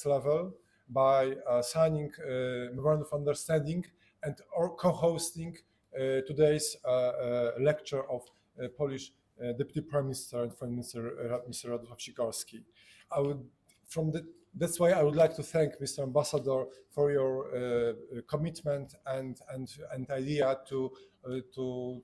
level by signing a memorandum of understanding and or co-hosting today's lecture of Polish Deputy Prime Minister and Foreign Minister Mr. Radosław Sikorski. That's why I would like to thank Mr. Ambassador for your commitment and idea to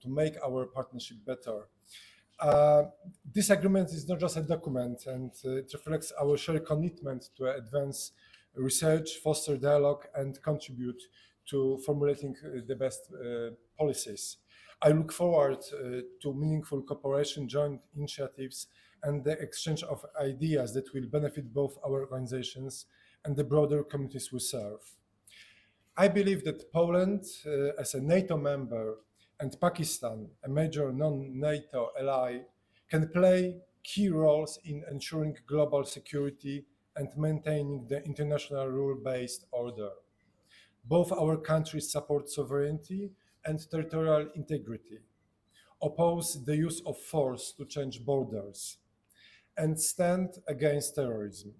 make our partnership better. This agreement is not just a document, and it reflects our shared commitment to advance research, foster dialogue, and contribute to formulating the best policies. I look forward to meaningful cooperation, joint initiatives, and the exchange of ideas that will benefit both our organizations and the broader communities we serve. I believe that Poland, as a NATO member, and Pakistan, a major non-NATO ally, can play key roles in ensuring global security and maintaining the international rule-based order. Both our countries support sovereignty and territorial integrity, oppose the use of force to change borders, and stand against terrorism.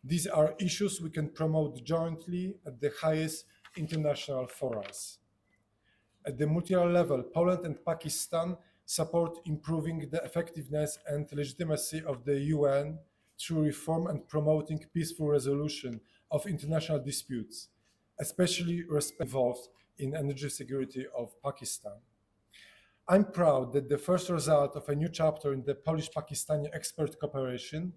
These are issues we can promote jointly at the highest international forums. At the multilateral level, Poland and Pakistan support improving the effectiveness and legitimacy of the UN through reform and promoting peaceful resolution of international disputes, especially respect involved in energy security of Pakistan. I'm proud that the first result of a new chapter in the Polish-Pakistani expert cooperation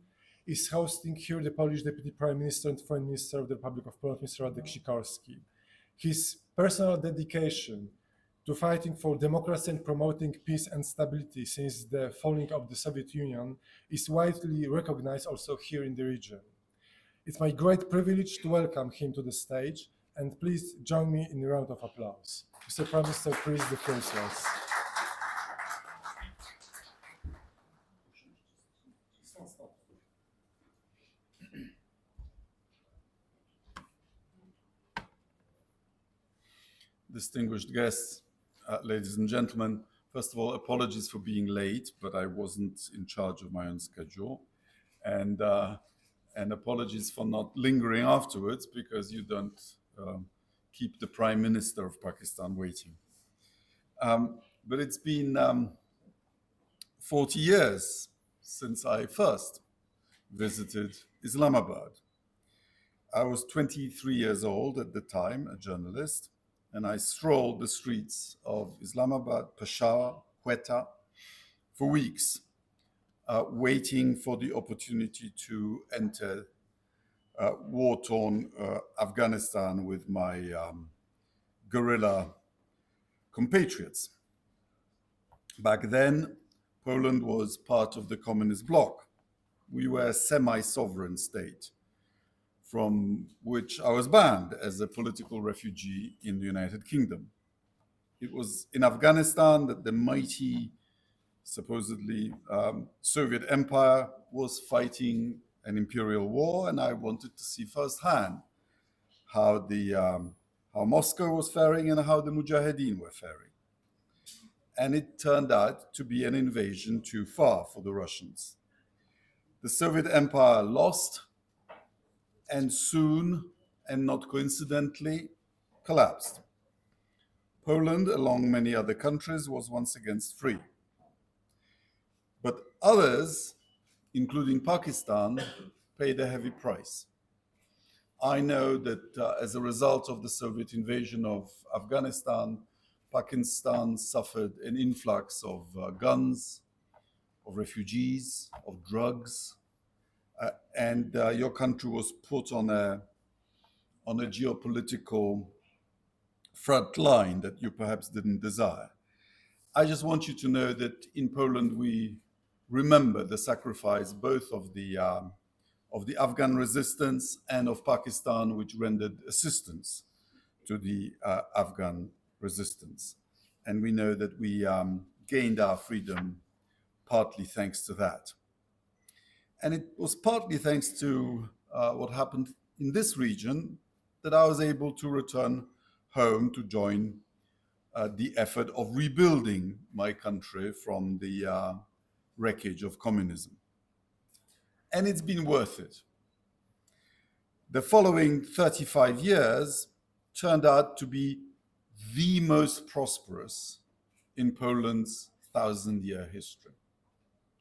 is hosting here the Polish Deputy Prime Minister and Foreign Minister of the Republic of Poland, Mr. Radek Sikorski. His personal dedication to fighting for democracy and promoting peace and stability since the falling of the Soviet Union is widely recognized also here in the region. It's my great privilege to welcome him to the stage, and please join me in a round of applause. Mr. Prime Minister, please, the floor is yours. Distinguished guests, ladies and gentlemen, first of all, apologies for being late, but I wasn't in charge of my own schedule. And apologies for not lingering afterwards, because you don't keep the Prime Minister of Pakistan waiting. But it's been 40 years since I first visited Islamabad. I was 23 years old at the time, a journalist, and I strolled the streets of Islamabad, Peshawar, Quetta for weeks, waiting for the opportunity to enter war-torn Afghanistan with my guerrilla compatriots. Back then, Poland was part of the communist bloc. We were a semi-sovereign state, from which I was banned as a political refugee in the United Kingdom. It was in Afghanistan that the mighty, supposedly Soviet Empire was fighting an imperial war, and I wanted to see firsthand how Moscow was faring and how the Mujahideen were faring. And it turned out to be an invasion too far for the Russians. The Soviet Empire lost, and soon, and not coincidentally, collapsed. Poland, along many other countries, was once again free. But others, including Pakistan, paid a heavy price. I know that as a result of the Soviet invasion of Afghanistan, Pakistan suffered an influx of guns, of refugees, of drugs, and your country was put on a geopolitical front line that you perhaps didn't desire. I just want you to know that in Poland we remember the sacrifice both of the Afghan resistance and of Pakistan, which rendered assistance to the Afghan resistance. And we know that we gained our freedom partly thanks to that. And it was partly thanks to what happened in this region that I was able to return home to join the effort of rebuilding my country from the wreckage of communism. And it's been worth it. The following 35 years turned out to be the most prosperous in Poland's 1,000-year history.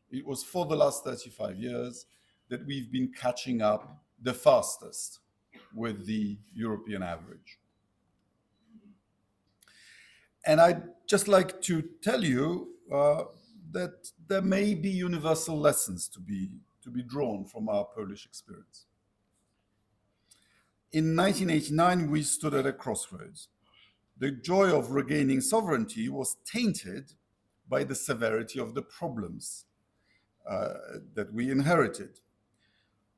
It was for the last 35 years that we've been catching up the fastest with the European average. And I'd just like to tell you that there may be universal lessons to be drawn from our Polish experience. In 1989, we stood at a crossroads. The joy of regaining sovereignty was tainted by the severity of the problems that we inherited.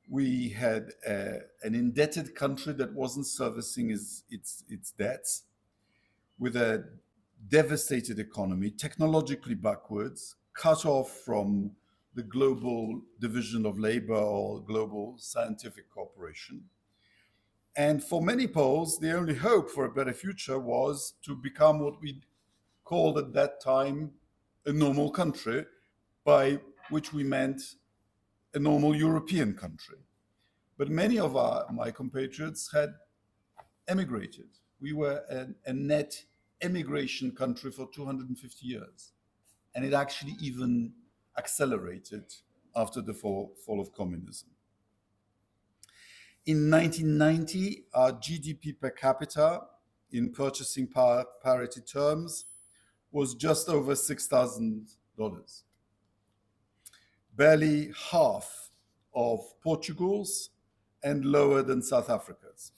We had an indebted country that wasn't servicing its debts, with a devastated economy, technologically backwards, cut off from the global division of labor or global scientific cooperation. And for many Poles, the only hope for a better future was to become what we called at that time a normal country, by which we meant a normal European country. But many of my compatriots had emigrated. We were a net emigration country for 250 years. And it actually even accelerated after the fall of communism. In 1990, our GDP per capita in purchasing power parity terms was just over $6,000, barely half of Portugal's and lower than South Africa's.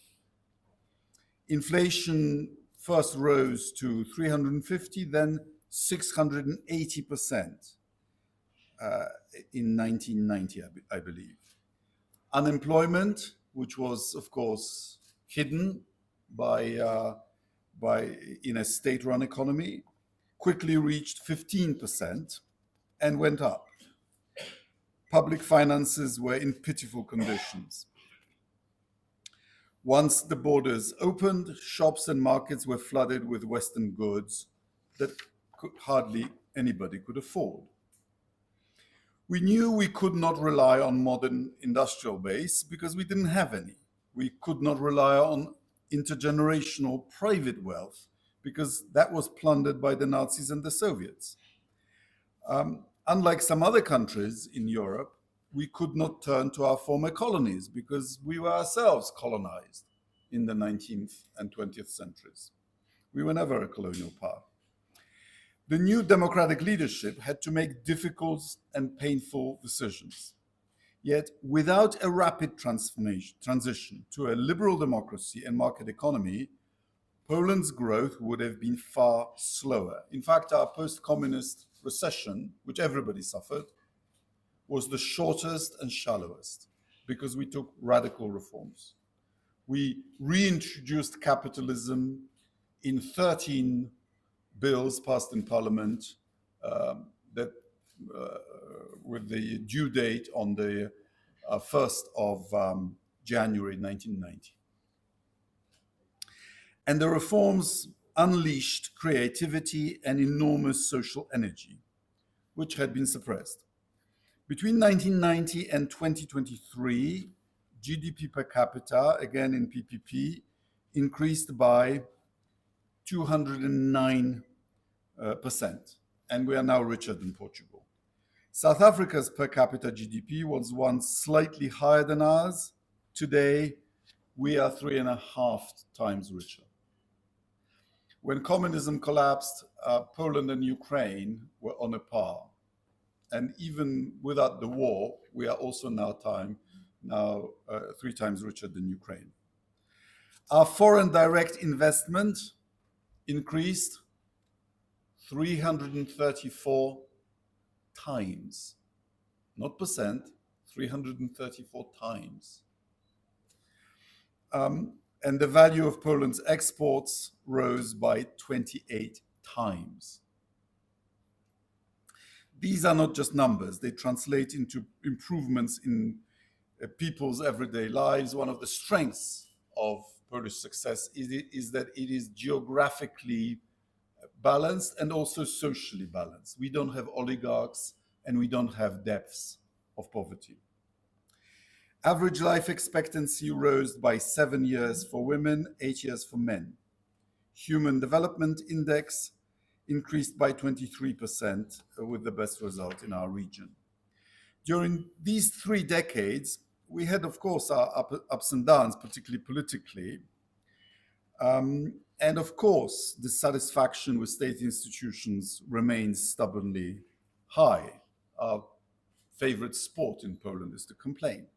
Inflation first rose to 350, then 680% in 1990, I believe. Unemployment, which was, of course, hidden in a state-run economy, quickly reached 15% and went up. Public finances were in pitiful conditions. Once the borders opened, shops and markets were flooded with Western goods that hardly anybody could afford. We knew we could not rely on modern industrial base because we didn't have any. We could not rely on intergenerational private wealth because that was plundered by the Nazis and the Soviets. Unlike some other countries in Europe, we could not turn to our former colonies because we were ourselves colonized in the 19th and 20th centuries. We were never a colonial power. The new democratic leadership had to make difficult and painful decisions. Yet, without a rapid transition to a liberal democracy and market economy, Poland's growth would have been far slower. In fact, our post-communist recession, which everybody suffered, was the shortest and shallowest because we took radical reforms. We reintroduced capitalism in 13 bills passed in Parliament with the due date on the 1st of January 1990. And the reforms unleashed creativity and enormous social energy, which had been suppressed. Between 1990 and 2023, GDP per capita, again in PPP, increased by 209%, and we are now richer than Portugal. South Africa's per capita GDP was once slightly higher than ours. Today, we are 3.5 times richer. When communism collapsed, Poland and Ukraine were on a par. And even without the war, we are also now 3 times richer than Ukraine. Our foreign direct investment increased 334 times, not percent, 334 times. And the value of Poland's exports rose by 28 times. These are not just numbers, they translate into improvements in people's everyday lives. One of the strengths of Polish success is that it is geographically balanced and also socially balanced. We don't have oligarchs and we don't have depths of poverty. Average life expectancy rose by 7 years for women, 8 years for men. Human Development Index increased by 23%, with the best result in our region. During these 3 decades, we had, of course, our ups and downs, particularly politically. And of course, dissatisfaction with state institutions remains stubbornly high. Our favorite sport in Poland is to complain.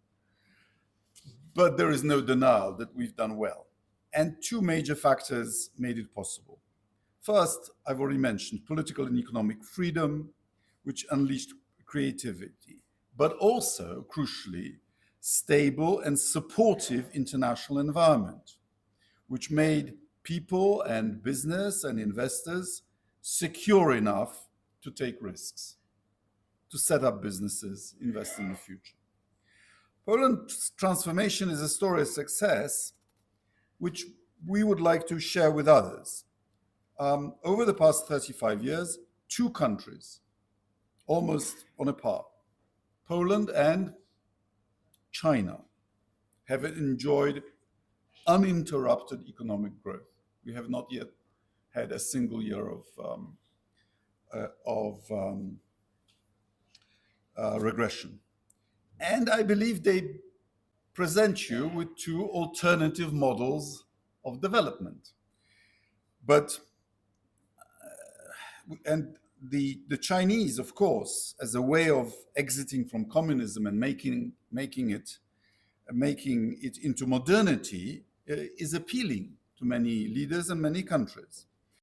But there is no denial that we've done well. And 2 major factors made it possible. First, I've already mentioned political and economic freedom, which unleashed creativity, but also, crucially, stable and supportive international environment, which made people and business and investors secure enough to take risks, to set up businesses, invest in the future. Poland's transformation is a story of success, which we would like to share with others. Over the past 35 years, 2 countries, almost on a par, Poland and China, have enjoyed uninterrupted economic growth. We have not yet had a single year of regression. And I believe they present you with 2 alternative models of development. But, and the Chinese, of course, as a way of exiting from communism and making it into modernity, is appealing to many leaders and many countries.